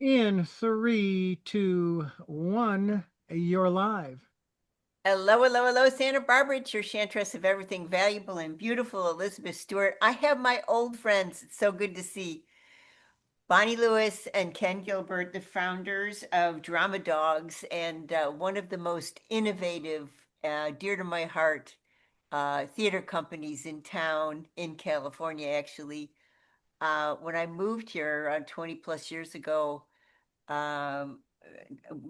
In three, two, one, you're live. Hello, hello, hello, Santa Barbara. It's your chantress of everything valuable and beautiful, Elizabeth Stewart. I have my old friends. It's so good to see Bonnie Lewis and Ken Gilbert, the founders of Drama Dogs, and one of the most innovative, dear to my heart, theater companies in town in California, actually. When I moved here 20 plus years ago, um,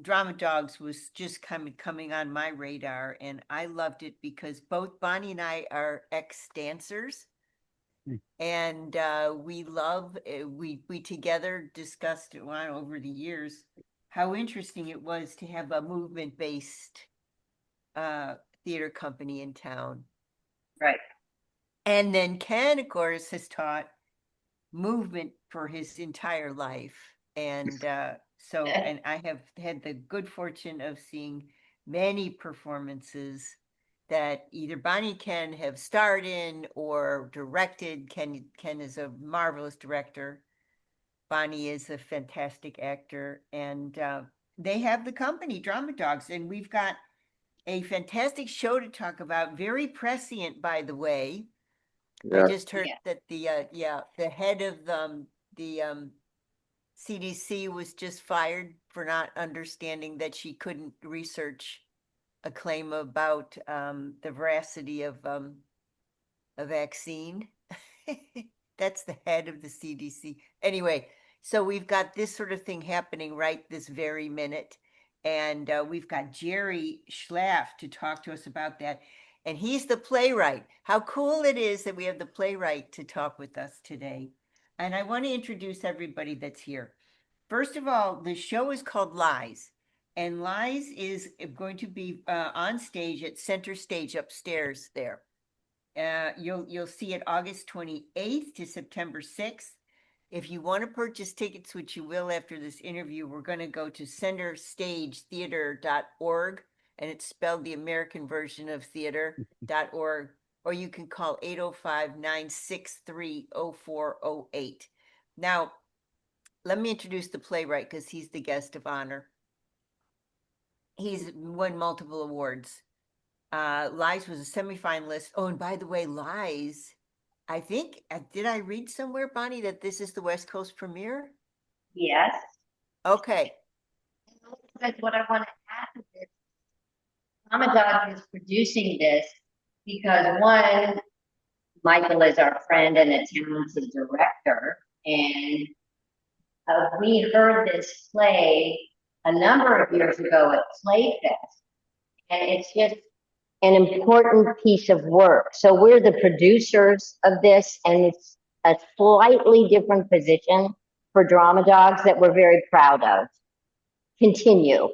Drama Dogs was just coming on my radar, and I loved it because both Bonnie and I are ex dancers, and we love we together discussed over the years how interesting it was to have a movement based uh, theater company in town. Right. And then Ken, of course, has taught movement for his entire life. And and I have had the good fortune of seeing many performances that either Bonnie Ken have starred in or directed. Ken is a marvelous director. Bonnie is a fantastic actor, and they have the company Drama Dogs, and we've got a fantastic show to talk about. Very prescient, by the way. I Yeah. just heard Yeah. that the head of the CDC was just fired for not understanding that she couldn't research a claim about the veracity of a vaccine. That's the head of the CDC. Anyway, so we've got this sort of thing happening right this very minute. And we've got Jerry Schlaff to talk to us about that. And he's the playwright. How cool it is that we have the playwright to talk with us today. And I want to introduce everybody that's here. First of all, the show is called Lies. And Lies is going to be on stage at Center Stage upstairs there. You'll see it August 28th to September 6th. If you want to purchase tickets, which you will after this interview, we're going to go to centerstagetheater.org, and it's spelled the American version of theater.org, or you can call 805-963-0408. Now, let me introduce the playwright because he's the guest of honor. He's won multiple awards. Lies was a semifinalist. Oh, and by the way, Lies, I think, did I read somewhere, Bonnie, that this is the West Coast premiere? Yes. Okay. That's what I want to add to this. Mama Dog is producing this because one, Michael is our friend and a talented director, and we heard this play a number of years ago at Playfest, and it's just an important piece of work. So we're the producers of this, and it's a slightly different position for Drama Dogs that we're very proud of. Continue.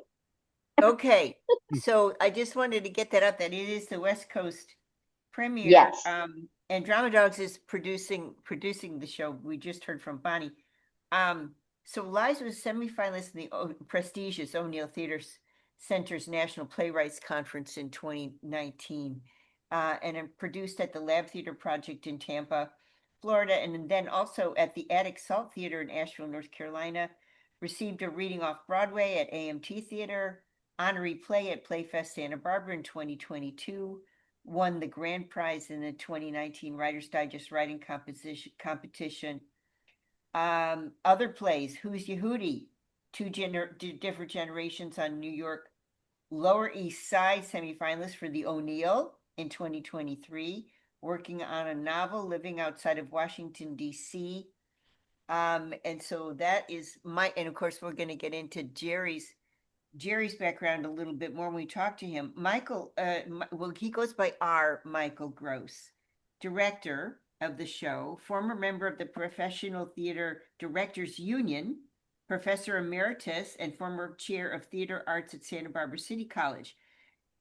Okay. So I just wanted to get that up that it is the West Coast premiere. Yes. And Drama Dogs is producing the show. We just heard from Bonnie. So Lies was semifinalist in the prestigious O'Neill Theater Center's National Playwrights Conference in 2019, and produced at the Lab Theater Project in Tampa, Florida, and then also at the Attic Salt Theater in Asheville, North Carolina. Received a reading off Broadway at AMT Theater, honorary play at Playfest Santa Barbara in 2022, won the grand prize in the 2019 Writer's Digest Writing Competition. Other plays, Who's Yehudi? Different generations on New York Lower East Side semifinalist for the O'Neill in 2023, working on a novel living outside of Washington, D.C. And so that is and of course, we're going to get into Jerry's background a little bit more when we talk to him. Michael, well, he goes by R. Michael Gross, director of the show, former member of the Professional Theater Directors Union, professor emeritus, and former chair of theater arts at Santa Barbara City College.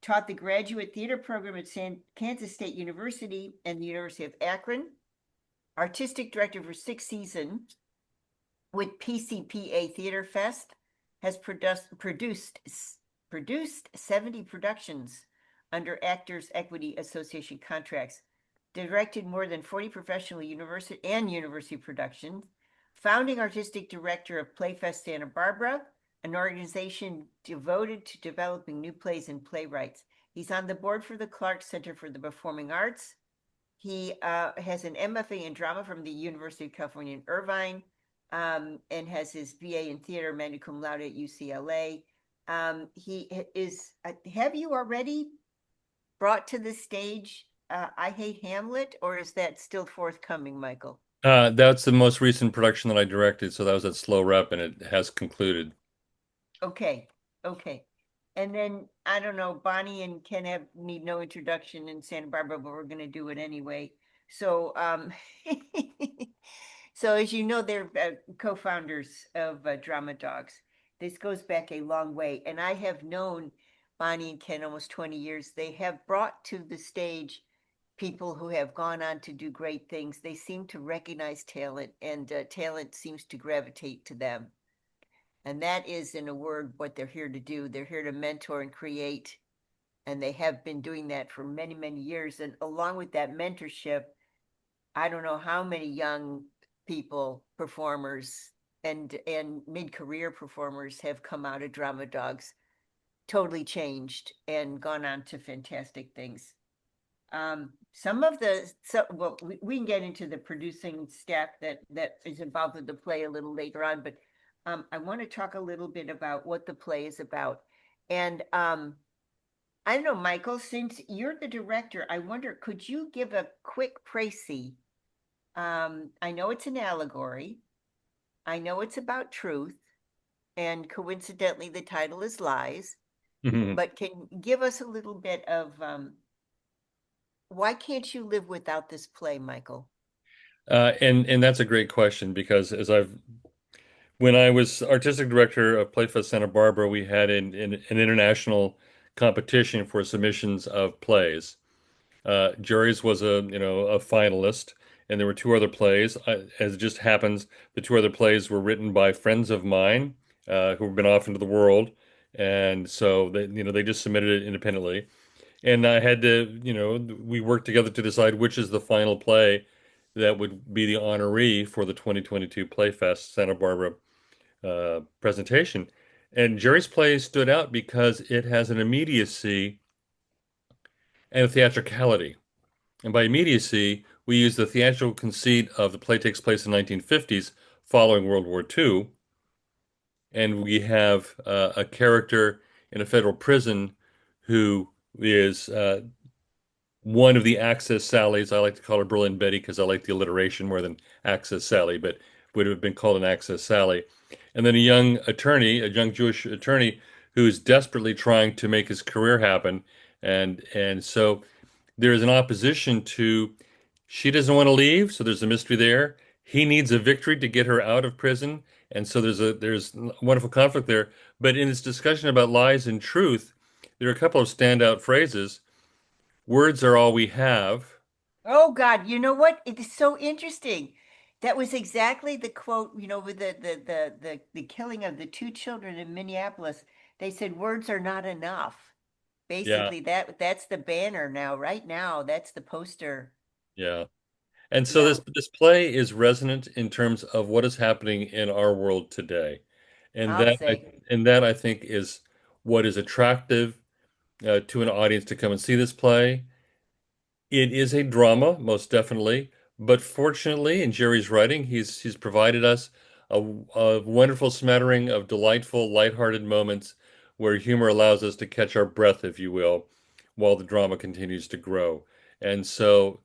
Taught the graduate theater program at Kansas State University and the University of Akron. Artistic director for 6 seasons with PCPA Theater Fest, has produced 70 productions under Actors Equity Association contracts, directed more than 40 professional university productions, founding artistic director of Playfest Santa Barbara, an organization devoted to developing new plays and playwrights. He's on the board for the Clark Center for the Performing Arts. He has an MFA in drama from the University of California in Irvine, and has his BA in theater, magna cum laude at UCLA. He is, have you already brought to the stage I Hate Hamlet, or is that still forthcoming, Michael? That's the most recent production that I directed, so that was at Slow Rep, and it has concluded. Okay, okay. And then I don't know, Bonnie and Ken need no introduction in Santa Barbara, but we're gonna do it anyway. So so as you know, they're co-founders of Drama Dogs. This goes back a long way, and I have known Bonnie and Ken almost 20 years. They have brought to the stage people who have gone on to do great things. They seem to recognize talent, and talent seems to gravitate to them. And that is, in a word, what they're here to do. They're here to mentor and create. And they have been doing that for many, many years. And along with that mentorship, I don't know how many young people, performers, and mid-career performers have come out of Drama Dogs, totally changed and gone on to fantastic things. Some of the, well, we can get into the producing staff that is involved with the play a little later on, but I want to talk a little bit about what the play is about. And I don't know, Michael, since you're the director, I wonder, could you give a quick précis? I know it's an allegory. I know it's about truth. And coincidentally, the title is Lies. But can you give us a little bit of why can't you live without this play, Michael? And that's a great question because when I was artistic director of Playfest Santa Barbara, we had an international competition for submissions of plays. Jerry's was a finalist, and there were two other plays. As it just happens, the two other plays were written by friends of mine who've been off into the world, and so they just submitted it independently. And I had to, we worked together to decide which is the final play that would be the honoree for the 2022 Playfest Santa Barbara presentation. And Jerry's play stood out because it has an immediacy and a theatricality. And by immediacy, we use the theatrical conceit of the play takes place in the 1950s following World War II. And we have a character in a federal prison who is one of the Access Sallies. I like to call her Berlin Betty because I like the alliteration more than Access Sally, but would have been called an Access Sally. And then a young attorney, a young Jewish attorney, who is desperately trying to make his career happen. And so there is an opposition to she doesn't want to leave, so there's a mystery there. He needs a victory to get her out of prison, and so there's a wonderful conflict there. But in this discussion about lies and truth, there are a couple of standout phrases. Words are all we have. Oh God, you know what? It is so interesting. That was exactly the quote, with the killing of the two children in Minneapolis. They said words are not enough. Yeah, Basically, that's the banner now, right now. That's the poster. yeah. And so Yeah, this play is resonant in terms of what is happening in our world today. And I'll that I say. and that I think is what is attractive to an audience to come and see this play. It is a drama, most definitely, but fortunately, in Jerry's writing, he's provided us a wonderful smattering of delightful, lighthearted moments where humor allows us to catch our breath, if you will, while the drama continues to grow. And so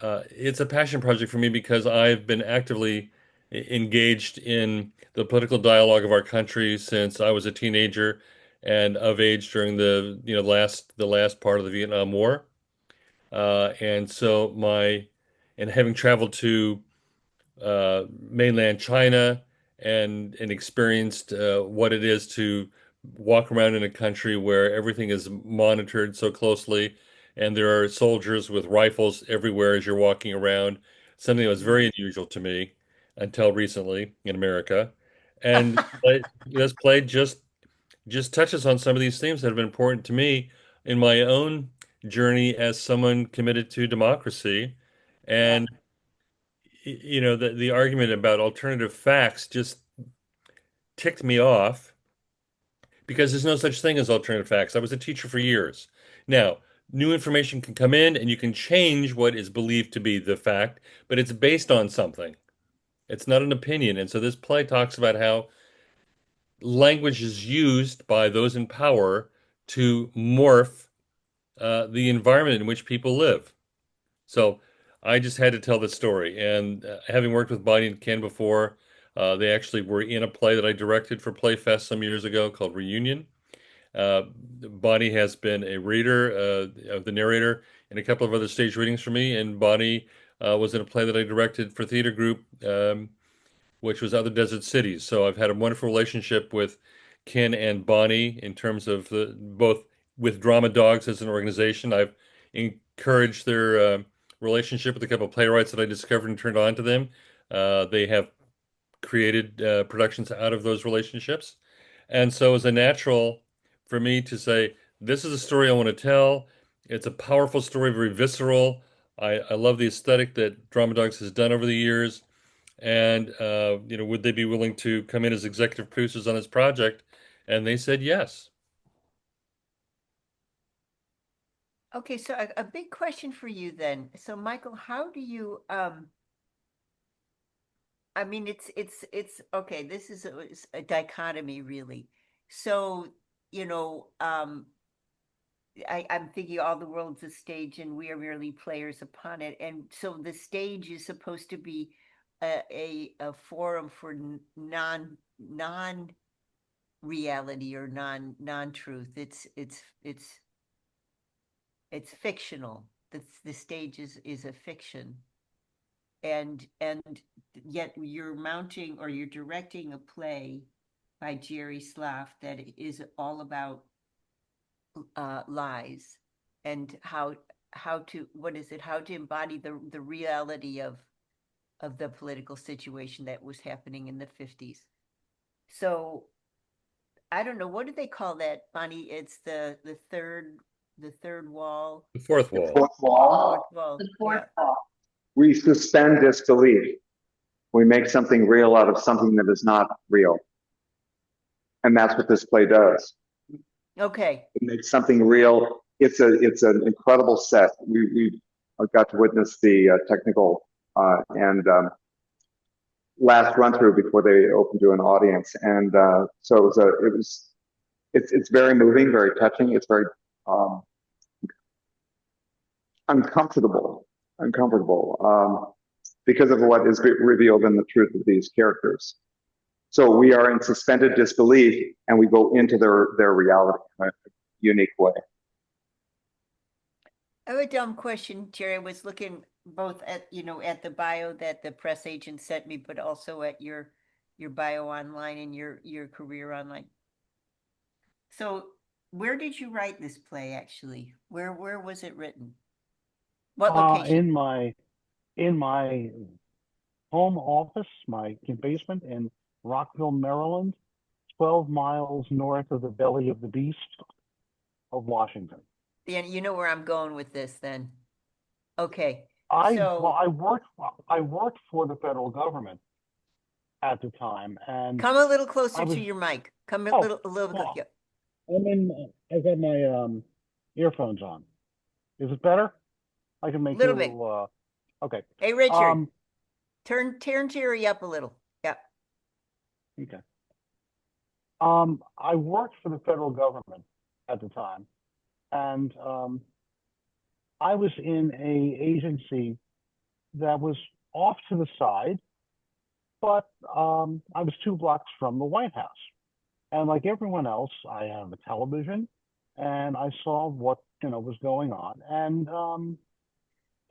it's a passion project for me because I've been actively engaged in the political dialogue of our country since I was a teenager and of age during the last part of the Vietnam War. And so and having traveled to mainland China and experienced what it is to walk around in a country where everything is monitored so closely, and there are soldiers with rifles everywhere as you're walking around, something that was very unusual to me until recently in America. And this play just touches on some of these themes that have been important to me in my own journey as someone committed to democracy. Yeah. And you know, the argument about alternative facts just ticked me off because there's no such thing as alternative facts. I was a teacher for years. Now, new information can come in and you can change what is believed to be the fact, but it's based on something. It's not an opinion. And so this play talks about how language is used by those in power to morph the environment in which people live. So I just had to tell the story. And having worked with Bonnie and Ken before, they actually were in a play that I directed for Playfest some years ago called Reunion. Bonnie has been a reader of the narrator in a couple of other stage readings for me, and Bonnie was in a play that I directed for theater group, which was Other Desert Cities. So I've had a wonderful relationship with Ken and Bonnie in terms of both with Drama Dogs as an organization. I've encouraged their relationship with a couple of playwrights that I discovered and turned on to them. They have created productions out of those relationships. And so it was a natural for me to say, this is a story I want to tell. It's a powerful story, very visceral. I love the aesthetic that Drama Dogs has done over the years. And, you know, would they be willing to come in as executive producers on this project? And they said yes. Okay, so a big question for you then. So Michael, how do you I mean it's okay, this is a dichotomy really. So, you know, I'm thinking all the world's a stage and we are merely players upon it. And so the stage is supposed to be a forum for non reality or non-truth. It's fictional. The stage is a fiction. And yet you're mounting or you're directing a play by Jerry Slough that is all about lies and how to what is it how to embody the reality of the political situation that was happening in the 50s. So I don't know, what do they call that, Bonnie? It's the third wall. The fourth The wall. fourth wall, Fourth wall. The fourth Yeah. wall. we suspend disbelief. We make something real out of something that is not real. And that's what this play does. Okay. It makes something real. It's an incredible set. We got to witness the technical and last run through before they opened to an audience, and so it's very moving, very touching. It's very um, uncomfortable because of what is revealed in the truth of these characters. So we are in suspended disbelief, and we go into their reality in a unique way. I have a dumb question, Jerry. I was looking both at, at the bio that the press agent sent me, but also at your bio online and your career online. So where did you write this play actually? Where was it written? What location? In my home office, my basement in Rockville, Maryland, 12 miles north of the belly of the beast of Washington. Yeah, you know where I'm going with this then. Okay. Well, I worked for the federal government at the time, and Come a little closer to your mic. Come a little well, closer. I got my earphones on. Is it better? I can make Little you bit. Okay. Hey, Richard, turn Jerry up a little. Yeah. Okay. I worked for the federal government at the time, and I was in a agency that was off to the side, but I was 2 blocks from the White House. And like everyone else, I have a television, and I saw what was going on, and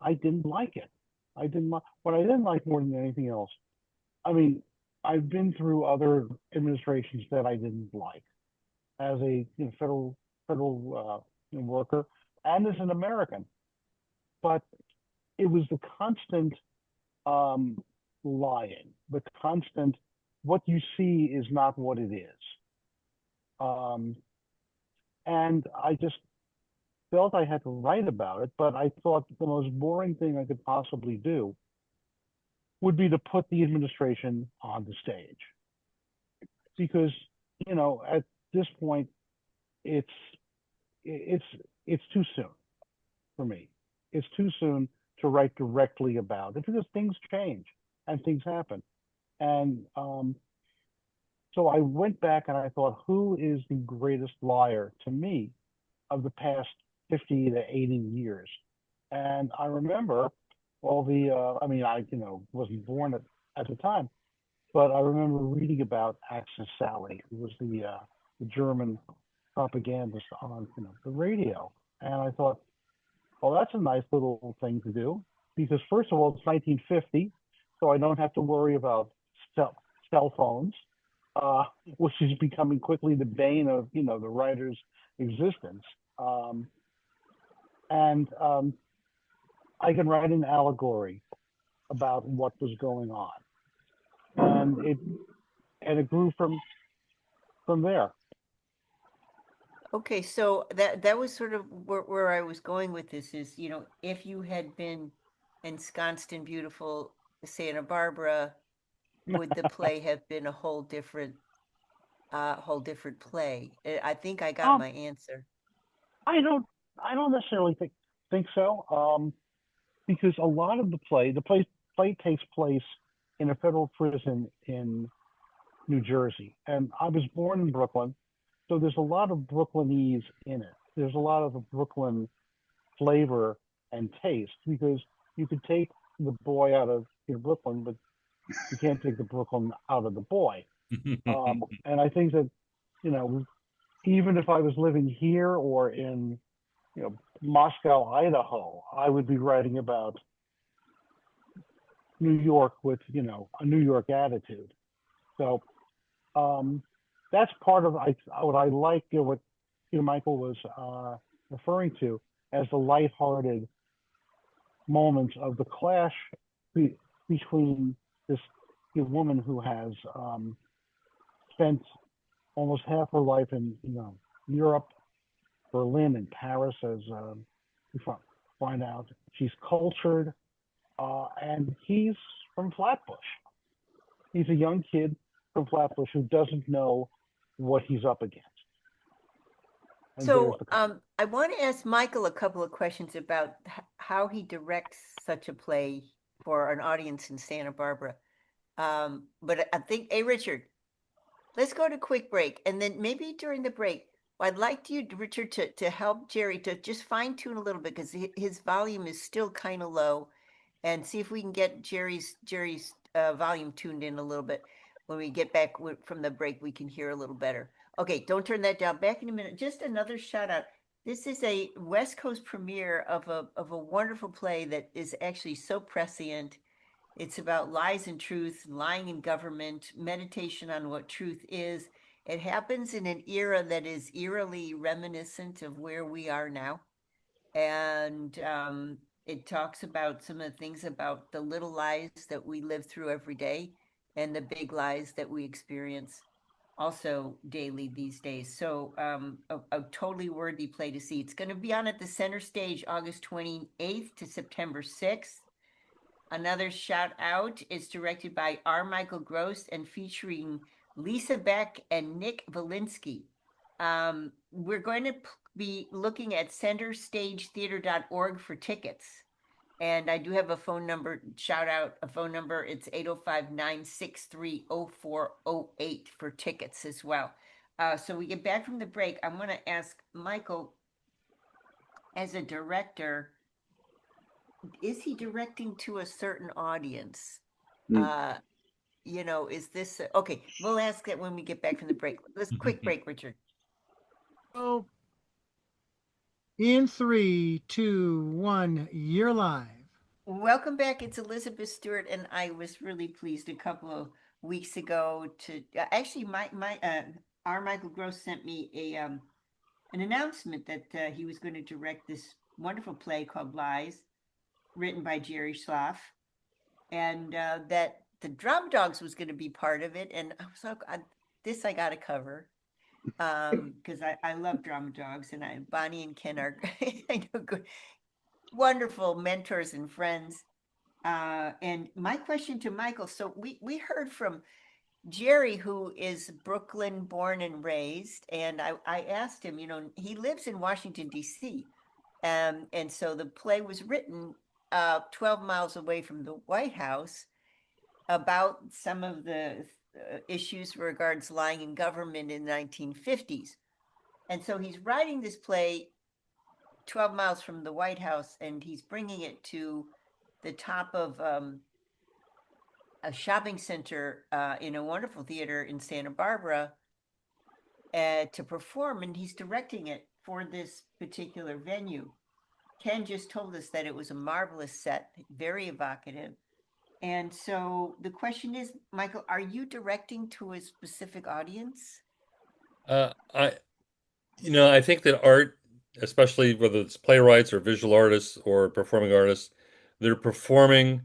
I didn't like it. I didn't like what I didn't like more than anything else. I mean, I've been through other administrations that I didn't like as a federal worker and as an American, but it was the constant lying, the constant what you see is not what it is. And I just felt I had to write about it, but I thought the most boring thing I could possibly do would be to put the administration on the stage. Because, you know, at this point, it's it's it's too soon for me. It's too soon to write directly about it because things change and things happen. And so I went back and I thought, who is the greatest liar to me of the past 50 to 80 years? And I remember all the, I mean, I, you know, wasn't born at the time, but I remember reading about Axis Sally, who was the German propagandist on, you know, the radio. And I thought, well, that's a nice little thing to do because first of all, it's 1950, so I don't have to worry about cell phones, uh, which is becoming quickly the bane of, you know, the writer's existence. And I can write an allegory about what was going on, and it grew from there. Okay, so that was sort of where I was going with this is, you know, if you had been ensconced in beautiful Santa Barbara, would the play have been a whole different play? I think I got Um, my answer. I don't I don't necessarily think so. Because a lot of the play takes place in a federal prison in New Jersey, and I was born in Brooklyn, so there's a lot of Brooklynese in it. There's a lot of Brooklyn flavor and taste because you could take the boy out of Brooklyn, but you can't take the Brooklyn out of the boy. And I think that you know, even if I was living here or in Moscow, Idaho, I would be writing about New York with a New York attitude. So that's part of what I like. What Michael was referring to as the lighthearted moments of the clash between this woman who has spent almost half her life in Europe, Berlin, and Paris, as we find out. She's cultured, and he's from Flatbush. He's a young kid from Flatbush who doesn't know what he's up against. And So I want to ask Michael a couple of questions about how he directs such a play for an audience in Santa Barbara. But I think, hey, Richard, let's go to quick break. And then maybe during the break, I'd like you, Richard, to help Jerry to just fine tune a little bit because his volume is still kind of low, and see if we can get Jerry's volume tuned in a little bit. When we get back from the break, we can hear a little better. Okay, don't turn that down. Back in a minute. Just another shout out. This is a West Coast premiere of a wonderful play that is actually so prescient. It's about lies and truth, lying in government, meditation on what truth is. It happens in an era that is eerily reminiscent of where we are now. And it talks about some of the things about the little lies that we live through every day and the big lies that we experience also daily these days. So a totally worthy play to see. It's going to be on at the Center Stage August 28th to September 6th. Another shout out is directed by R. Michael Gross and featuring Lisa Beck and Nick Valinsky. We're going to be looking at centerstagetheater.org for tickets. And I do have a phone number, shout out a phone number. It's 805-963-0408 for tickets as well. So we get back from the break. I'm going to ask Michael, as a director, is he directing to a certain audience? Is this okay? We'll ask that when we get back from the break. Let's quick break, Richard. Oh, in 3, 2, 1, you're live. Welcome back. It's Elizabeth Stewart, and I was really pleased a couple of weeks ago to actually our Michael Gross sent me an announcement that he was going to direct this wonderful play called Lies, written by Jerry Schloff, and that the Drum Dogs was going to be part of it. And I was like, this I got to cover because I love Drum Dogs, and Bonnie and Ken are I know good, wonderful mentors and friends. And my question to Michael, so we heard from Jerry, who is Brooklyn born and raised, and I asked him, he lives in Washington, D.C. And so the play was written 12 miles away from the White House about some of the issues regards lying in government in the 1950s. And so he's writing this play 12 miles from the White House, and he's bringing it to the top of a shopping center in a wonderful theater in Santa Barbara to perform, and he's directing it for this particular venue. Ken just told us that it was a marvelous set, very evocative. And so the question is, Michael, are you directing to a specific audience? I I think that art, especially whether it's playwrights or visual artists or performing artists, they're performing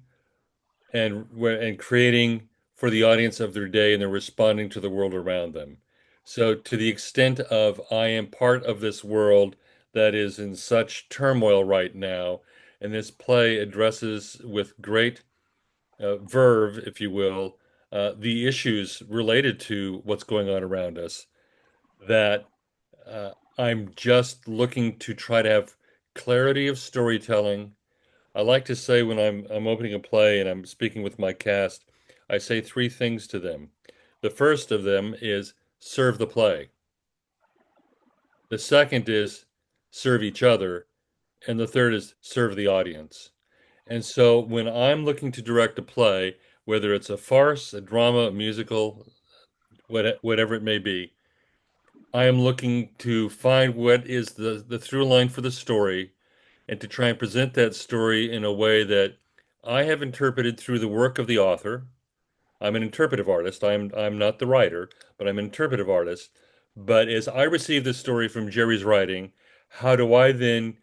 and creating for the audience of their day, and they're responding to the world around them. So to the extent of I am part of this world that is in such turmoil right now, and this play addresses with great verve, if you will, the issues related to what's going on around us, that I'm just looking to try to have clarity of storytelling. I like to say when I'm opening a play and I'm speaking with my cast, I say three things to them. The first of them is serve the play. The second is serve each other, and the third is serve the audience. And so when I'm looking to direct a play, whether it's a farce, a drama, a musical, whatever it may be, I am looking to find what is the through line for the story and to try and present that story in a way that I have interpreted through the work of the author. I'm an interpretive artist. I'm not the writer, but I'm an interpretive artist. But as I receive the story from Jerry's writing, how do I then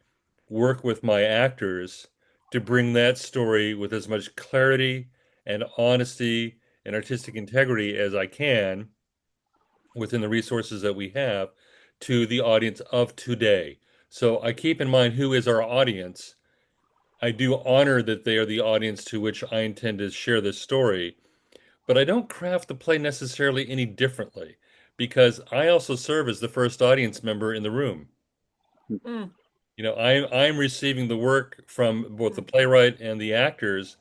work with my actors to bring that story with as much clarity and honesty and artistic integrity as I can within the resources that we have to the audience of today? So I keep in mind who is our audience. I do honor that they are the audience to which I intend to share this story, but I don't craft the play necessarily any differently because I also serve as the first audience member in the room. Mm. I'm receiving the work from both the playwright and the actors,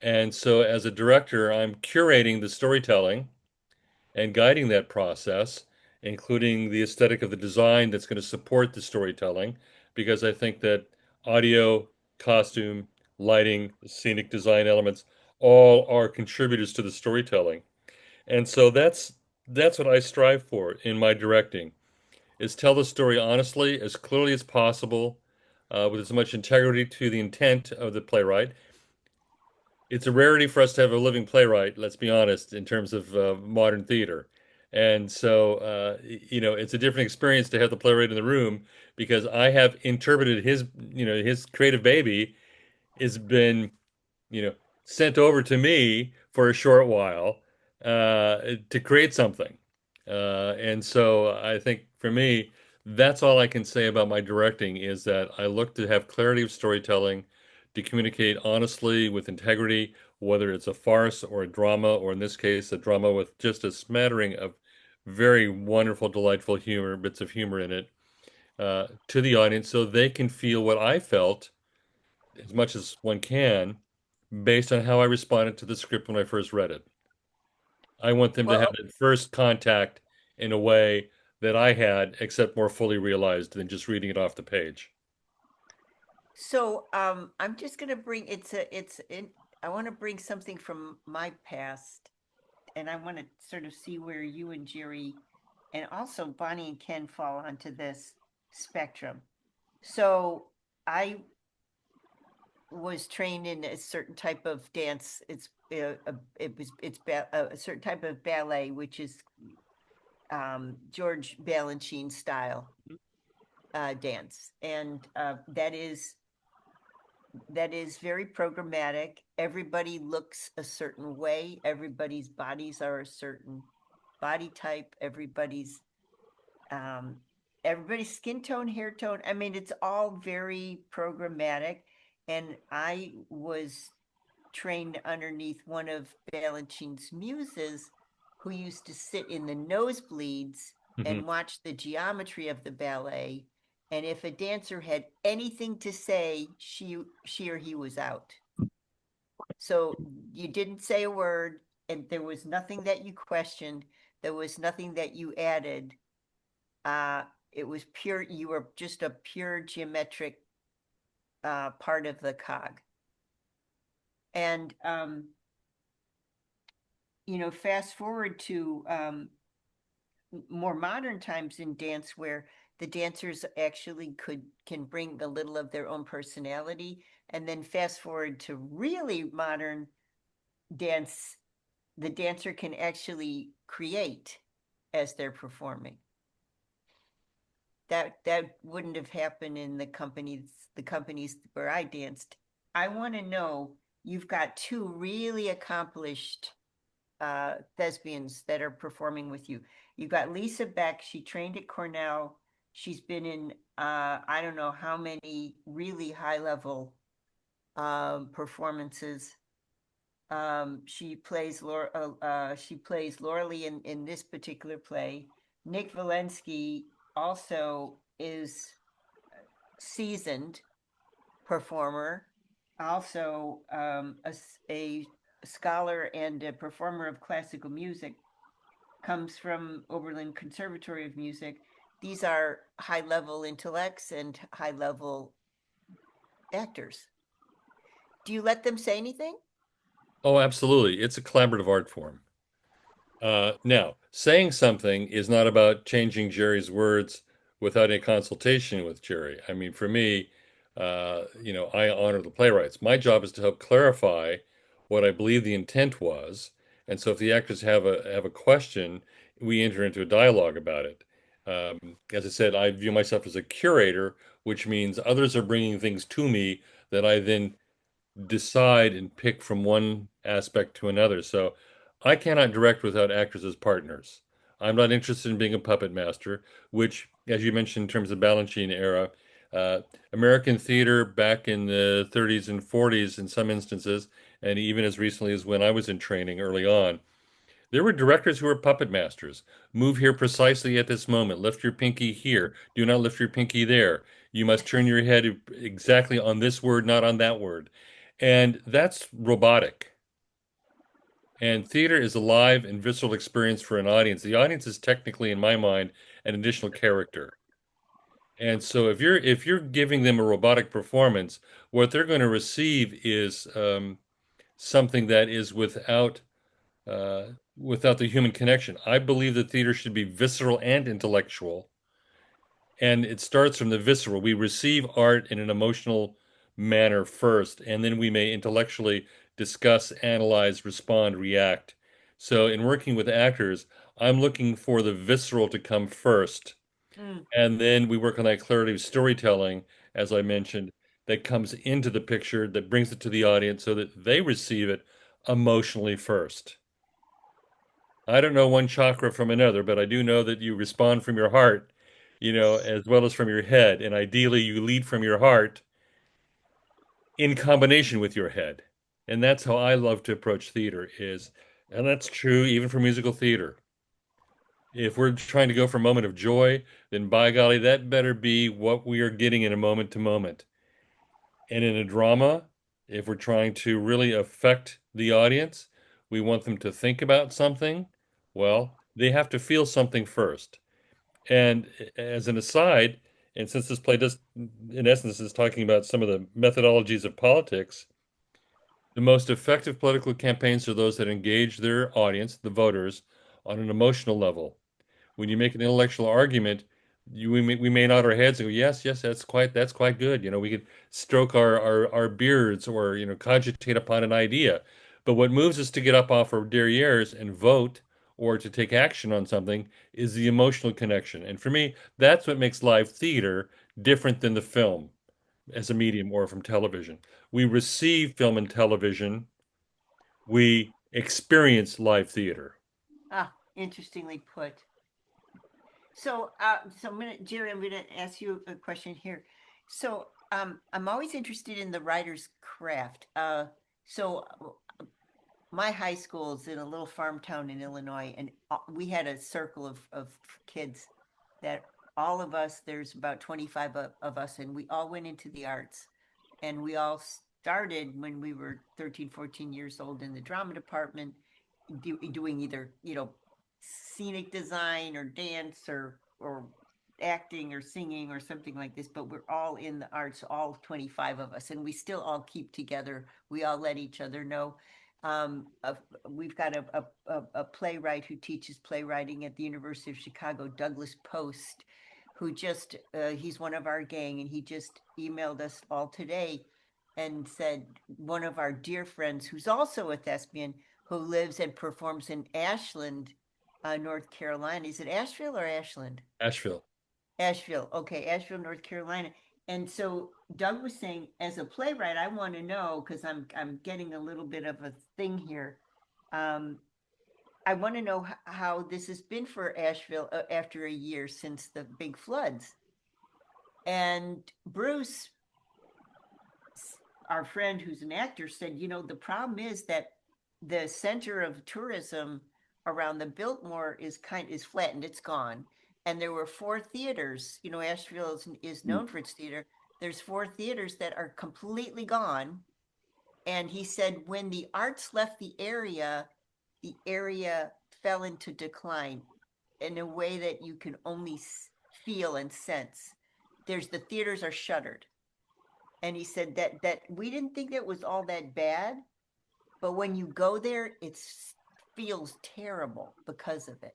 and so as a director, I'm curating the storytelling and guiding that process, including the aesthetic of the design that's going to support the storytelling, because I think that audio, costume, lighting, scenic design elements all are contributors to the storytelling. And so that's what I strive for in my directing, is tell the story honestly, as clearly as possible, with as much integrity to the intent of the playwright. It's a rarity for us to have a living playwright, let's be honest, in terms of modern theater. And so, it's a different experience to have the playwright in the room because I have interpreted his creative baby has been, you know, sent over to me for a short while to create something. And so I think for me, that's all I can say about my directing is that I look to have clarity of storytelling, to communicate honestly with integrity, whether it's a farce or a drama, or in this case, a drama with just a smattering of very wonderful, delightful humor, bits of humor in it, to the audience so they can feel what I felt as much as one can based on how I responded to the script when I first read it. I want them to have Well, that first contact in a way that I had, except more fully realized than just reading it off the page. so I'm just gonna bring I want to bring something from my past, and I want to sort of see where you and Jerry and also Bonnie and Ken fall onto this spectrum. So I was trained in a certain type of dance. It's a certain type of ballet, which is George Balanchine style dance, and that is very programmatic. Everybody looks a certain way. Everybody's bodies are a certain body type. Um, everybody's skin tone, hair tone. I mean, it's all very programmatic. And I was trained underneath one of Balanchine's muses, who used to sit in the nosebleeds and watch the geometry of the ballet. And if a dancer had anything to say, she or he was out. So you didn't say a word, and there was nothing that you questioned. There was nothing that you added. It was pure, you were just a pure geometric part of the cog. And fast forward to more modern times in dance, where the dancers actually can bring a little of their own personality, and then fast forward to really modern dance, the dancer can actually create as they're performing. That wouldn't have happened in the companies where I danced. I want to know, you've got two really accomplished thespians that are performing with you. You've got Lisa Beck. She trained at Cornell. She's been in I don't know how many really high level performances. She plays Laura Lee in this particular play. Nick Valensky also is seasoned performer, also a scholar and a performer of classical music, comes from Oberlin Conservatory of Music. These are high level intellects and high level actors. Do you let them say anything? Oh, absolutely. It's a collaborative art form. Now, saying something is not about changing Jerry's words without a consultation with Jerry. I mean, for me, I honor the playwrights. My job is to help clarify what I believe the intent was, and so if the actors have a question, we enter into a dialogue about it. As I said, I view myself as a curator, which means others are bringing things to me that I then decide and pick from one aspect to another. So I cannot direct without actors as partners. I'm not interested in being a puppet master, which, as you mentioned, in terms of Balanchine era, uh, American theater back in the 30s and 40s, in some instances, and even as recently as when I was in training early on, there were directors who were puppet masters. Move here precisely at this moment. Lift your pinky here. Do not lift your pinky there. You must turn your head exactly on this word, not on that word. And that's robotic. And theater is a live and visceral experience for an audience. The audience is technically, in my mind, an additional character. And so if you're giving them a robotic performance, what they're going to receive is something that is without the human connection. I believe that theater should be visceral and intellectual, and it starts from the visceral. We receive art in an emotional manner first, and then we may intellectually discuss, analyze, respond, react. So, in working with actors, I'm looking for the visceral to come first, Mm. and then we work on that clarity of storytelling, as I mentioned, that comes into the picture, that brings it to the audience so that they receive it emotionally first. I don't know one chakra from another, but I do know that you respond from your heart, as well as from your head. And ideally, you lead from your heart in combination with your head. And that's how I love to approach theater and that's true even for musical theater. If we're trying to go for a moment of joy, then by golly, that better be what we are getting in a moment to moment. And in a drama, if we're trying to really affect the audience, we want them to think about something. Well, they have to feel something first. And as an aside, and since this play does, in essence, is talking about some of the methodologies of politics, the most effective political campaigns are those that engage their audience, the voters, on an emotional level. When you make an intellectual argument, we may nod our heads and go, yes, yes, that's quite good. We could stroke our beards or cogitate upon an idea. But what moves us to get up off our derrieres and vote or to take action on something is the emotional connection. And for me, that's what makes live theater different than the film as a medium or from television. We receive film and television, we experience live theater. Interestingly put. So, Jerry, I'm gonna ask you a question here. So, I'm always interested in the writer's craft. So my high school is in a little farm town in Illinois, and we had a circle of kids that all of us, there's about 25 of us, and we all went into the arts. And we all started when we were 13, 14 years old in the drama department, doing either, scenic design or dance or acting or singing or something like this, but we're all in the arts, all 25 of us, and we still all keep together. We all let each other know. We've got a playwright who teaches playwriting at the University of Chicago, Douglas Post, who just he's one of our gang, and he just emailed us all today and said one of our dear friends who's also a thespian who lives and performs in Ashland, North Carolina. Is it Asheville or Ashland? Asheville. Asheville. Okay, Asheville, North Carolina. And so Doug was saying, as a playwright, I want to know, because I'm getting a little bit of a thing here. I want to know how this has been for Asheville after a year since the big floods. And Bruce, our friend who's an actor, said, the problem is that the center of tourism around the Biltmore is flattened, it's gone. And there were 4 theaters, Asheville is known for its theater. There's 4 theaters that are completely gone. And he said when the arts left the area fell into decline in a way that you can only feel and sense. The theaters are shuttered. And he said that we didn't think it was all that bad, but when you go there, it feels terrible because of it.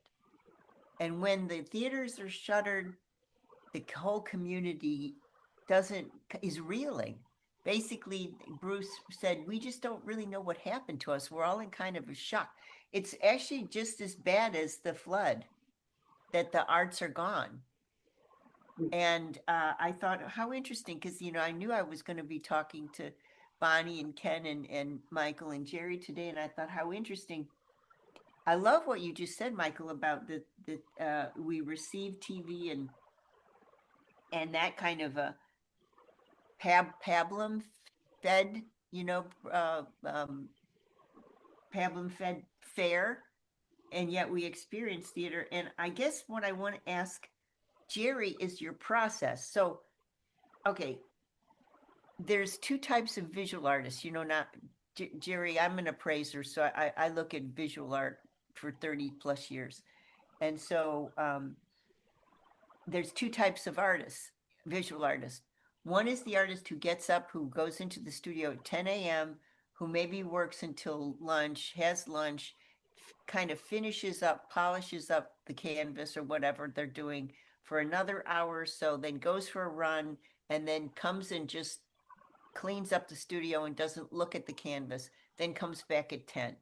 And when the theaters are shuttered, the whole community is reeling. Basically, Bruce said, we just don't really know what happened to us. We're all in kind of a shock. It's actually just as bad as the flood, that the arts are gone. And I thought, how interesting, because, I knew I was going to be talking to Bonnie and Ken and Michael and Jerry today. And I thought, how interesting. I love what you just said, Michael, about that we receive TV and that kind of a pablum fed, pablum fed fare, and yet we experience theater. And I guess what I want to ask Jerry is your process. So, okay, there's 2 types of visual artists, not Jerry, I'm an appraiser, so I look at visual art for 30 plus years. And so there's 2 types of artists, visual artists. One is the artist who gets up, who goes into the studio at 10 a.m., who maybe works until lunch, has lunch, kind of finishes up, polishes up the canvas or whatever they're doing for another hour or so, then goes for a run, and then comes and just cleans up the studio and doesn't look at the canvas, then comes back at 10.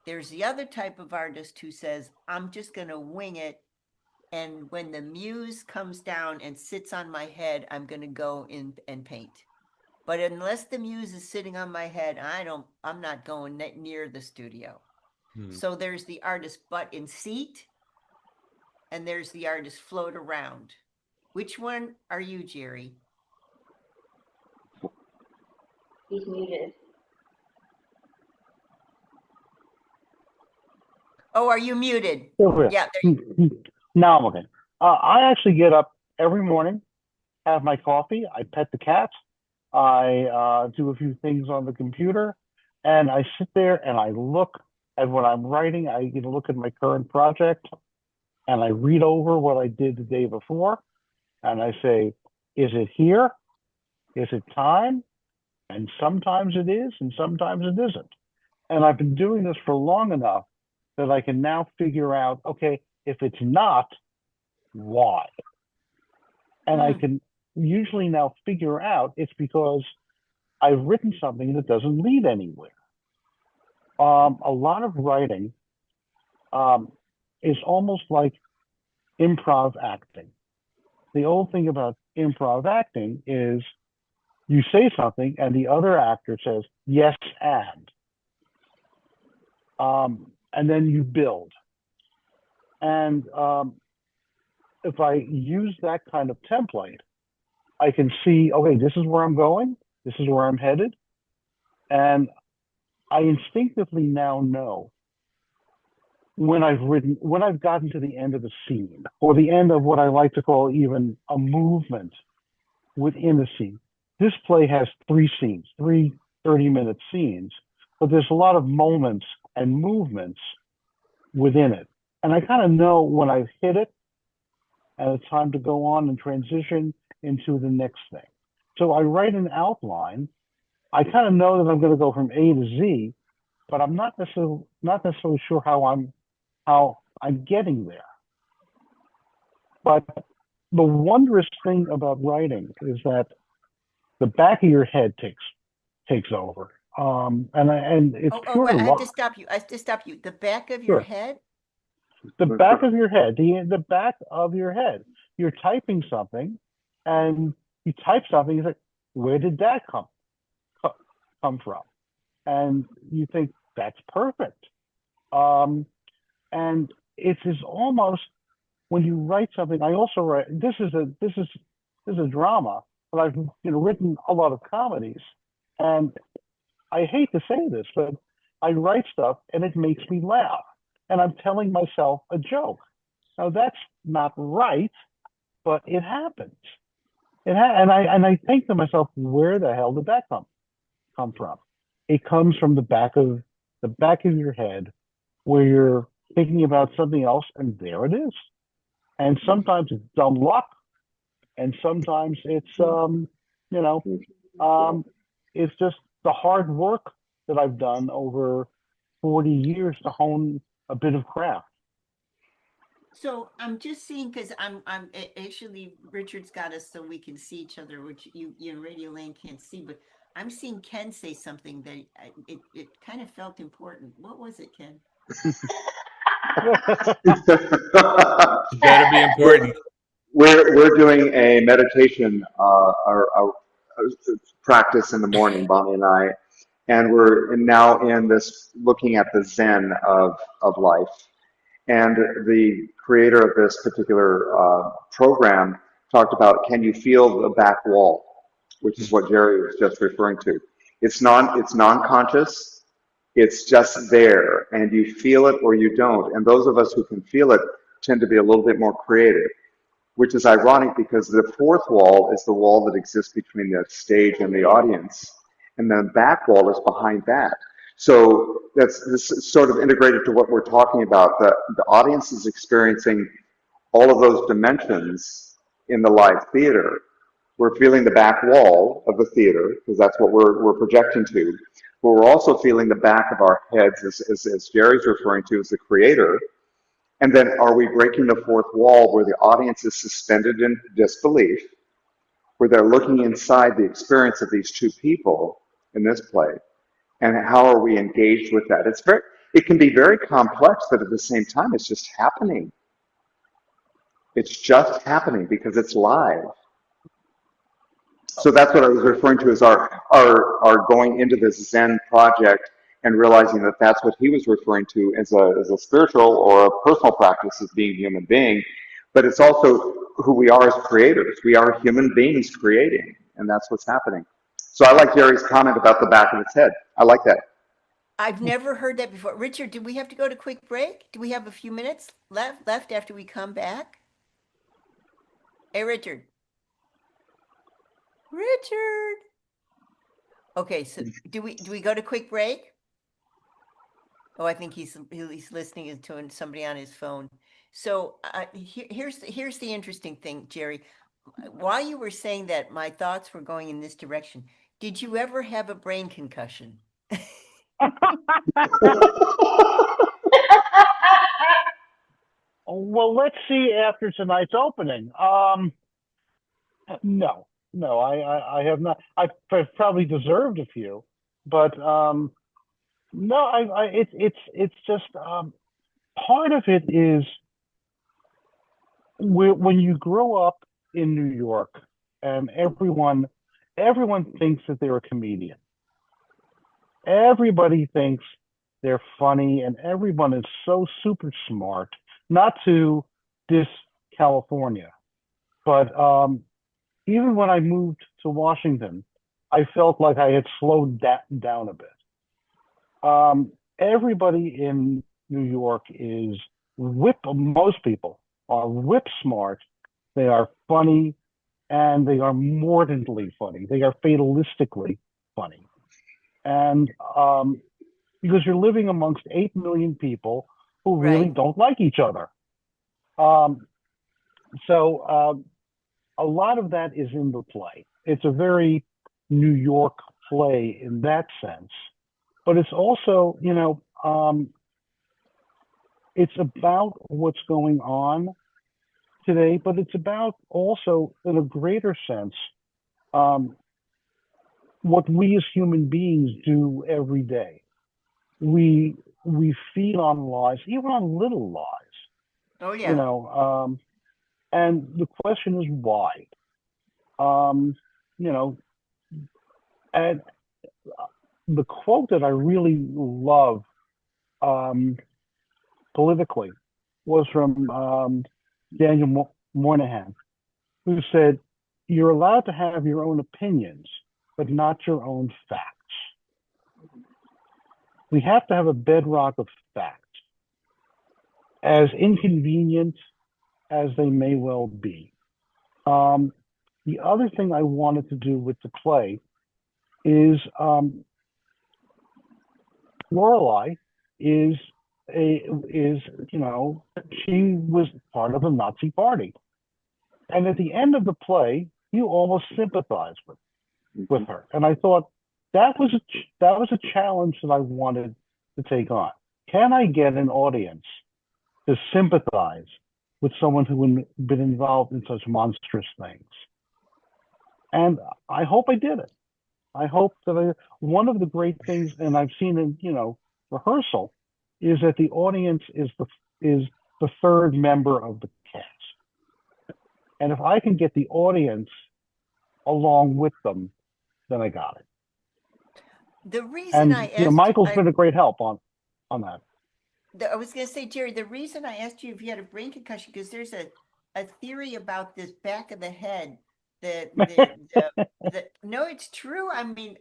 There's the other type of artist who says, I'm just going to wing it. And when the muse comes down and sits on my head, I'm going to go in and paint. But unless the muse is sitting on my head, I'm not going near the studio. So there's the artist butt in seat, and there's the artist float around. Which one are you, Jerry? He's muted. Oh, are you muted? Over Yeah. Now I'm okay. I actually get up every morning, have my coffee, I pet the cat, I do a few things on the computer, and I sit there and I look at what I'm writing. I look at my current project, and I read over what I did the day before, and I say, is it here? Is it time? And sometimes it is, and sometimes it isn't. And I've been doing this for long enough that I can now figure out, okay, if it's not, why? And I can usually now figure out it's because I've written something that doesn't lead anywhere. A lot of writing is almost like improv acting. The old thing about improv acting is you say something and the other actor says, yes, and then you build. And if I use that kind of template, I can see, okay, this is where I'm going, this is where I'm headed, and I instinctively now know when I've gotten to the end of the scene, or the end of what I like to call even a movement within the scene. This play has three scenes, three 30-minute scenes, but there's a lot of moments and movements within it. And I kind of know when I've hit it and it's time to go on and transition into the next thing. So I write an outline. I kind of know that I'm going to go from A to Z, but I'm not necessarily sure how I'm getting there. But the wondrous thing about writing is that the back of your head takes over. And it's pure wait, I have to luck. stop you. I have to stop you. The back of your Sure. head? The back of your head, the back of your head. You're typing something, and you type something. You think, where did that come from? And you think that's perfect. And it is almost when you write something. I also write. This is a drama, but I've written a lot of comedies, and I hate to say this, but I write stuff and it makes me laugh, and I'm telling myself a joke. Now that's not right, but it happens. And I think to myself, where the hell did that come from? It comes from the back of your head, where you're thinking about something else, and there it is. And sometimes it's dumb luck, and sometimes you know, it's just the hard work that I've done over 40 years to hone a bit of craft. So I'm just seeing, because actually Richard's got us so we can see each other, which you in Radio Land can't see, but I'm seeing Ken say something that it kind of felt important. What was it, Ken? Better be important. We're doing a meditation practice in the morning, Bonnie and I, and we're now in this looking at the Zen of life. And the creator of this particular program talked about, can you feel the back wall, which is what Jerry was just referring to. It's non-conscious. It's just there, and you feel it or you don't. And those of us who can feel it tend to be a little bit more creative, which is ironic because the fourth wall is the wall that exists between the stage and the audience, and the back wall is behind that. So this is sort of integrated to what we're talking about. The audience is experiencing all of those dimensions in the live theater. We're feeling the back wall of the theater, because that's what we're projecting to. But we're also feeling the back of our heads, as Jerry's referring to, as the creator. And then are we breaking the fourth wall where the audience is suspended in disbelief, where they're looking inside the experience of these two people in this play? And how are we engaged with that? It can be very complex, but at the same time, it's just happening. It's just happening because it's live. So that's what I was referring to as our going into this Zen project and realizing that that's what he was referring to as a spiritual or a personal practice as being a human being. But it's also who we are as creators. We are human beings creating, and that's what's happening. So I like Jerry's comment about the back of its head. I like that. I've never heard that before. Richard, do we have to go to quick break? Do we have a few minutes left after we come back? Hey, Richard. Richard. Okay, so do we go to quick break? Oh, I think he's listening to somebody on his phone. So here's the interesting thing, Jerry. While you were saying that, my thoughts were going in this direction. Did you ever have a brain concussion? Well, let's see after tonight's opening. No, no, I have not. I've probably deserved a few, but no, it's just part of it is when you grow up in New York, and everyone thinks that they're a comedian. Everybody thinks they're funny, and everyone is so super smart. Not to diss California, but even when I moved to Washington, I felt like I had slowed down a bit. Everybody in New York is most people are whip smart. They are funny and they are mordantly funny. They are fatalistically funny. And because you're living amongst 8 million people who really Right. don't like each other. Um, so a lot of that is in the play. It's a very New York play in that sense, but it's also, it's about what's going on today, but it's about also, in a greater sense, um, what we as human beings do every day. We feed on lies, even on little lies, Oh, you yeah. know. And the question is why. Um, you know, and the quote that I really love um, politically was from Daniel Moynihan, who said, "You're allowed to have your own opinions, but not your own facts. We have to have a bedrock of facts, as inconvenient as they may well be." Um, the other thing I wanted to do with the play is Lorelei is is she was part of the Nazi party, and at the end of the play, you almost sympathize with Mhm. her, and I thought that was a challenge that I wanted to take on. Can I get an audience to sympathize with someone who had been involved in such monstrous things? And I hope I did it. I hope that one of the great things, and I've seen in rehearsal, is that the audience is the third member of the cast, and if I can get the audience along with them, then I got it. The reason I And asked, Michael's been a great help on that. I was going to say, Jerry, the reason I asked you if you had a brain concussion, because there's a theory about this back of the head that no, it's true. I mean,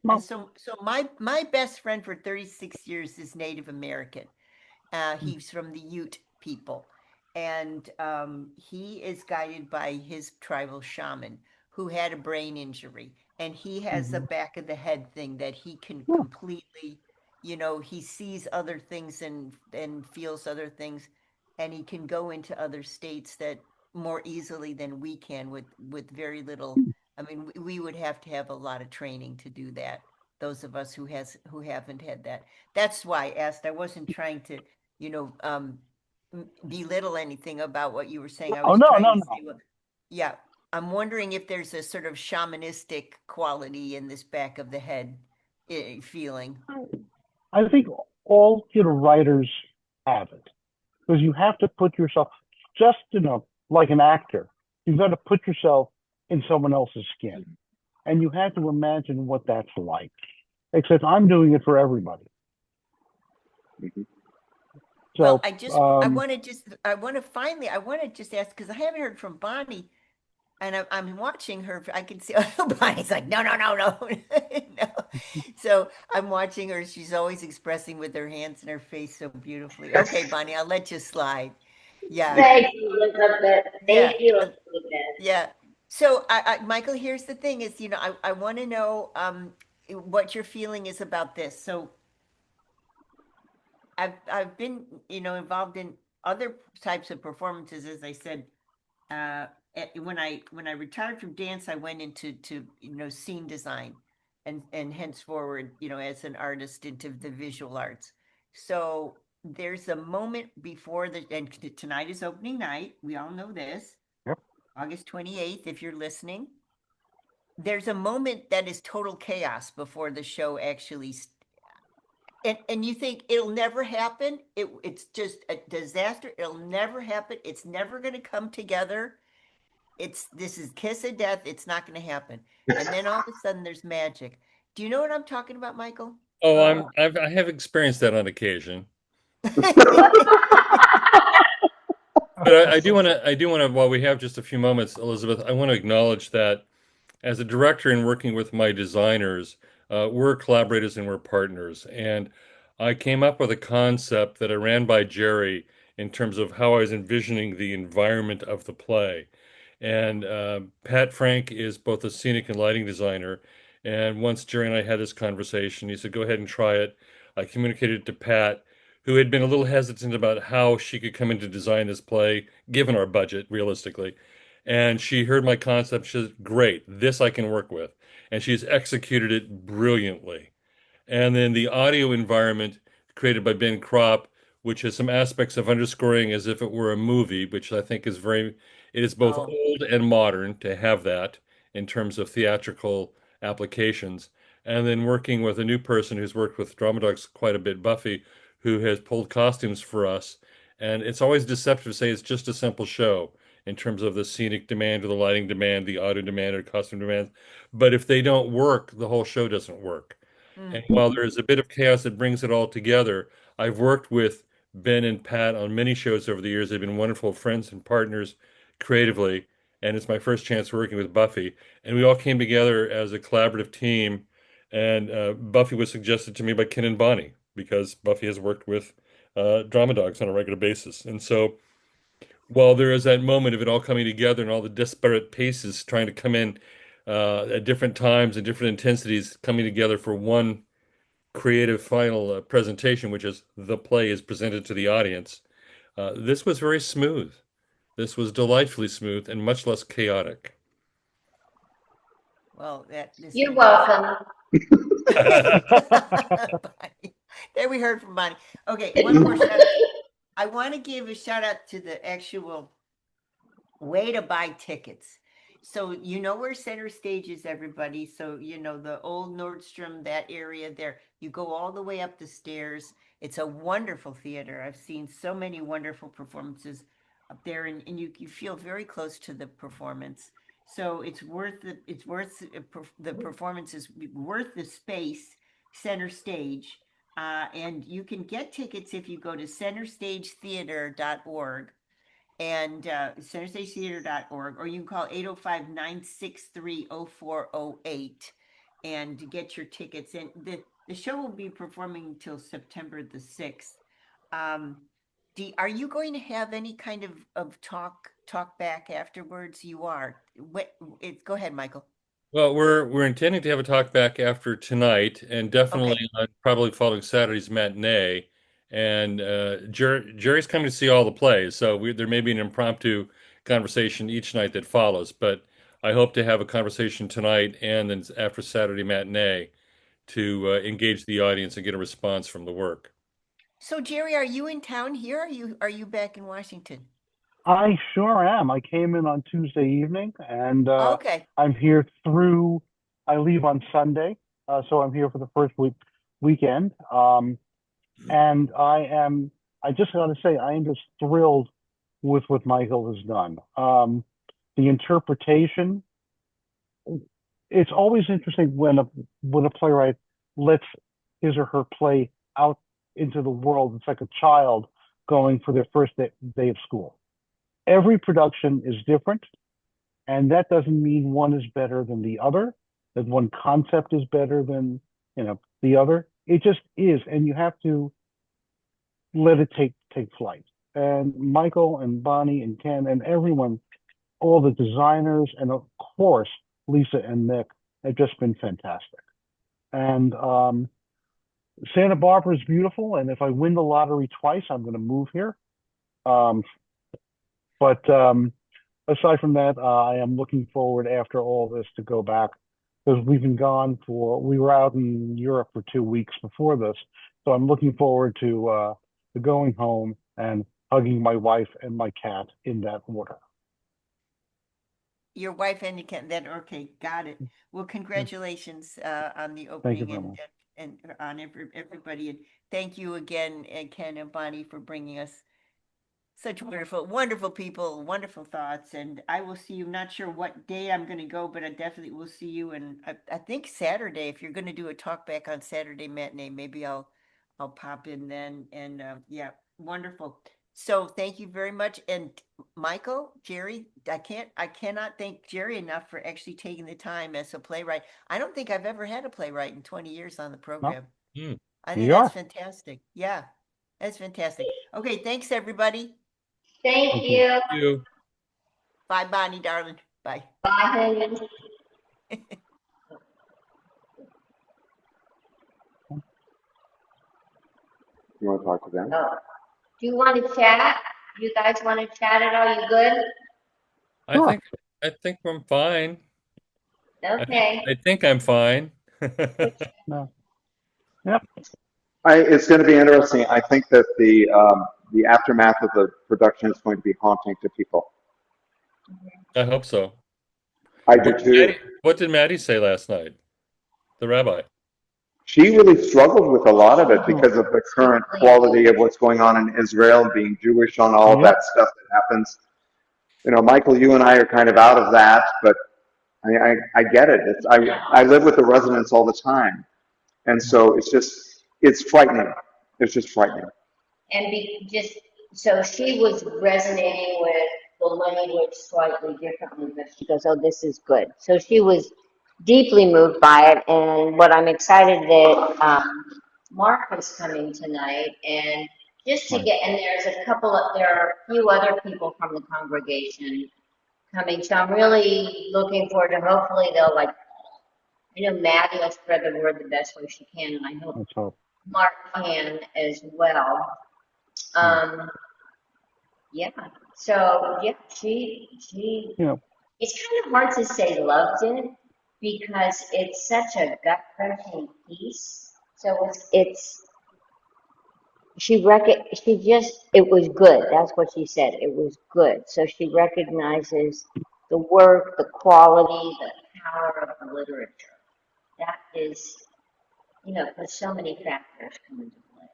No. so my best friend for 36 years is Native American. He's from the Ute people, and he is guided by his tribal shaman who had a brain injury, and he has a Mhm. back of the head thing that he can Yeah. completely, he sees other things and feels other things, and he can go into other states that more easily than we can with very little. I mean, we would have to have a lot of training to do that. Those of us who haven't had that. That's why I asked. I wasn't trying to belittle anything about what you were saying. I Oh was no, trying no, to no. say, well, yeah, I'm wondering if there's a sort of shamanistic quality in this back of the head feeling. I think all writers have it, because you have to put yourself, just like an actor, you've got to put yourself in someone else's skin, and you have to imagine what that's like. Except I'm doing it for everybody. Mhm. Well, So I want to finally, I want to just ask, because I haven't heard from Bonnie, and I'm watching her. I can see, oh, Bonnie's like, no, no, no, no, no. So I'm watching her. She's always expressing with her hands and her face so beautifully. Okay, Bonnie, I'll let you slide. Yeah, Thank you, Elizabeth. yeah, Thank you, Elizabeth. yeah. So Michael, here's the thing is, I want to know what your feeling is about this. So I've been, involved in other types of performances, as I said, uh, when I retired from dance, I went into scene design, and henceforward, as an artist into the visual arts. So there's a moment before and tonight is opening night. We all know this, yep. August 28th. If you're listening, there's a moment that is total chaos before the show actually and you think it'll never happen. It's just a disaster. It'll never happen. It's never going to come together. This is kiss of death. It's not going to happen. And then all of a sudden there's magic. Do you know what I'm talking about, Michael? Oh, I have experienced that on occasion. But I do want to, while we have just a few moments, Elizabeth, I want to acknowledge that as a director and working with my designers, We're collaborators and we're partners. And I came up with a concept that I ran by Jerry in terms of how I was envisioning the environment of the play. And Pat Frank is both a scenic and lighting designer. And once Jerry and I had this conversation, he said, "Go ahead and try it." I communicated it to Pat, who had been a little hesitant about how she could come in to design this play, given our budget, realistically. And she heard my concept. She said, "Great, this I can work with." And she's executed it brilliantly. And then the audio environment created by Ben Kropp, which has some aspects of underscoring as if it were a movie, which I think is it is both Oh, old and modern to have that in terms of theatrical applications. And then working with a new person who's worked with drama dogs quite a bit, Buffy, who has pulled costumes for us. And it's always deceptive to say it's just a simple show in terms of the scenic demand or the lighting demand, the audio demand or costume demand. But if they don't work, the whole show doesn't work. And mm. while there is a bit of chaos that brings it all together, I've worked with Ben and Pat on many shows over the years. They've been wonderful friends and partners creatively. And it's my first chance working with Buffy. And we all came together as a collaborative team. And Buffy was suggested to me by Ken and Bonnie because Buffy has worked with drama dogs on a regular basis. And so while there is that moment of it all coming together and all the disparate paces trying to come in at different times and different intensities coming together for one creative final presentation, which is the play is presented to the audience. This was very smooth. This was delightfully smooth and much less chaotic. Well, that this You're makes us. welcome. Bonnie. There we heard from Bonnie. Okay, one more shout out. I want to give a shout out to the actual way to buy tickets. So you know where center stage is, everybody. So you know the old Nordstrom, that area there. You go all the way up the stairs. It's a wonderful theater. I've seen so many wonderful performances up there, and you feel very close to the performance. So it's worth the performance is worth the space, center stage. And you can get tickets if you go to centerstagetheater.org and centerstagetheater.org, or you can call 805-963-0408 and to get your tickets. And the show will be performing until September the 6th. Are you going to have any kind of talk back afterwards? You are. Go ahead, Michael. Well, we're intending to have a talk back after tonight, and definitely Okay. probably following Saturday's matinee. And Jerry's coming to see all the plays, so there may be an impromptu conversation each night that follows. But I hope to have a conversation tonight and then after Saturday matinee to engage the audience and get a response from the work. So Jerry, are you in town here? Are you back in Washington? I sure am. I came in on Tuesday evening, and Okay. I'm here through. I leave on Sunday, so I'm here for the first weekend. And I am. I just got to say, I am just thrilled with what Michael has done. The interpretation. It's always interesting when a playwright lets his or her play out into the world. It's like a child going for their first day of school. Every production is different, and that doesn't mean one is better than the other, that one concept is better than the other. It just is, and you have to let it take flight. And Michael and Bonnie and Ken and everyone, all the designers, and of course Lisa and Nick have just been fantastic. And Santa Barbara is beautiful, and if I win the lottery twice, I'm going to move here. Um, but aside from that, I am looking forward after all this to go back because we were out in Europe for 2 weeks before this. So I'm looking forward to going home and hugging my wife and my cat in that order. Your wife and you can then okay, got it. Well, congratulations on the Thank you opening very much. and on everybody, and thank you again, Ken and Bonnie, for bringing us such wonderful people, wonderful thoughts. And I will see you. Not sure what day I'm going to go, but I definitely will see you. And I think Saturday, if you're going to do a talk back on Saturday matinee, maybe I'll pop in then. And yeah, wonderful. So thank you very much. And Michael, Jerry, I cannot thank Jerry enough for actually taking the time as a playwright. I don't think I've ever had a playwright in 20 years on the program. Hmm. I think You that's are. fantastic. Yeah, that's fantastic. Okay, thanks everybody. Thank Thank you. you. Thank you. Bye, Bonnie, darling. Bye. Bye, honey. You want to talk to them? Oh, do you want to chat? You guys want to chat at all? You good? Sure. I think I'm fine. Okay. I think I'm fine. No. Yep. It's going to be interesting. I think that the aftermath of the production is going to be haunting to people. I hope so. I do too. What did Maddie say last night? The rabbi. She really struggled with a lot of it because of the current quality of what's going on in Israel, being Jewish on all of Yep. that stuff that happens. You know, Michael, you and I are kind of out of that, but I get it. I live with the residents all the time. And so it's frightening. It's just frightening. And so she was resonating with the language slightly differently, but she goes, oh, this is good. So she was deeply moved by it. And what I'm excited that Mark is coming tonight, and just to get, and there are a few other people from the congregation coming. So I'm really looking forward to, hopefully they'll I know Maddie will spread the word the best way she can, and I hope Let's hope. Mark can as well. Yeah. So yeah, she. You know, It's kind of hard to say loved it because it's such a gut wrenching piece. So it was good. That's what she said. It was good. So she recognizes the work, the quality, the power of the literature. That is, there's so many factors come into play.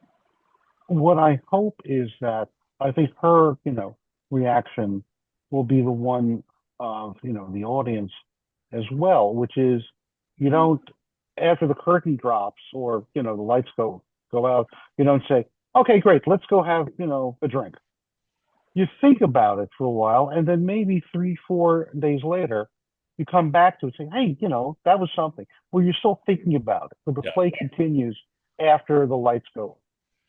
what I hope is that I think her, reaction will be the one of, the audience as well, which is you don't, after the curtain drops or, the lights go out, you don't say, okay, great, let's go have, a drink. You think about it for a while, and then maybe 3-4 days later, you come back to it and say, hey, that was something. Well, you're still thinking about it, but the Yeah. play continues after the lights go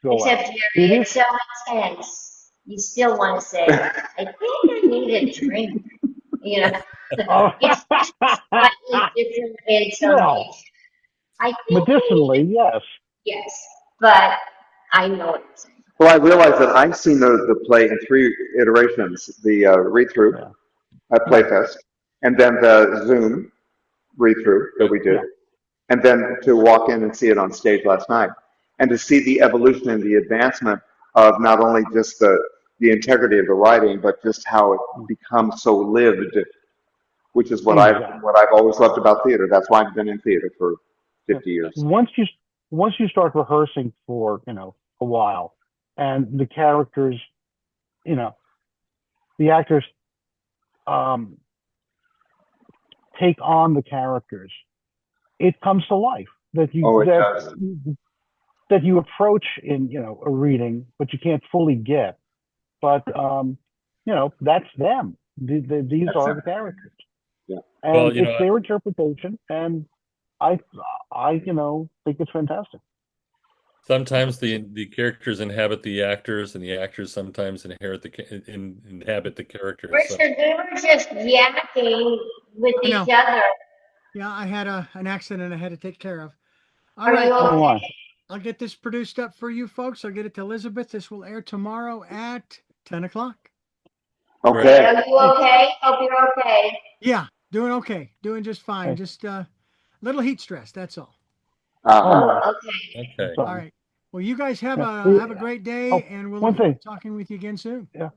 Except, out. Jerry, It it's is, so intense. You still want to say, I think I need a drink. oh, It's slightly different in some well, ways. I think I need medicinally, yes. yes, but I know what you're saying. Well, I realize that I've seen the play in 3 iterations: the read-through Yeah. at Playfest, and then the Zoom read-through that we did, Yeah. and then to walk in and see it on stage last night, and to see the evolution and the advancement of not only just the integrity of the writing, but just how it becomes so lived, which is what Exactly. I've always loved about theater. That's why I've been in theater for 50 years. Once you start rehearsing for, a while, and the characters, the actors take on the characters, it comes to life that Oh, it does. that you approach in, a reading, but you can't fully get. But that's them. These That's are it. the characters, Yeah. and Well, it's their interpretation, and I think it's fantastic. sometimes the characters inhabit the actors, and the actors sometimes inhabit the characters. So, Richard, we were just yakking with I know. each other. Yeah, I had an accident I had to take care of. All Are right, you Oh, okay? my. I'll get this produced up for you folks. I'll get it to Elizabeth. This will air tomorrow at 10 o'clock. Okay. Are you okay? Hope you're okay. Yeah, doing okay. Doing just fine. Hey. Just little heat stress. That's all. Oh, Uh-huh. my. Oh, okay. okay. All right. Well, you guys have Yeah. a great day, Oh, and we'll one look forward thing. to talking with you again soon. Yeah.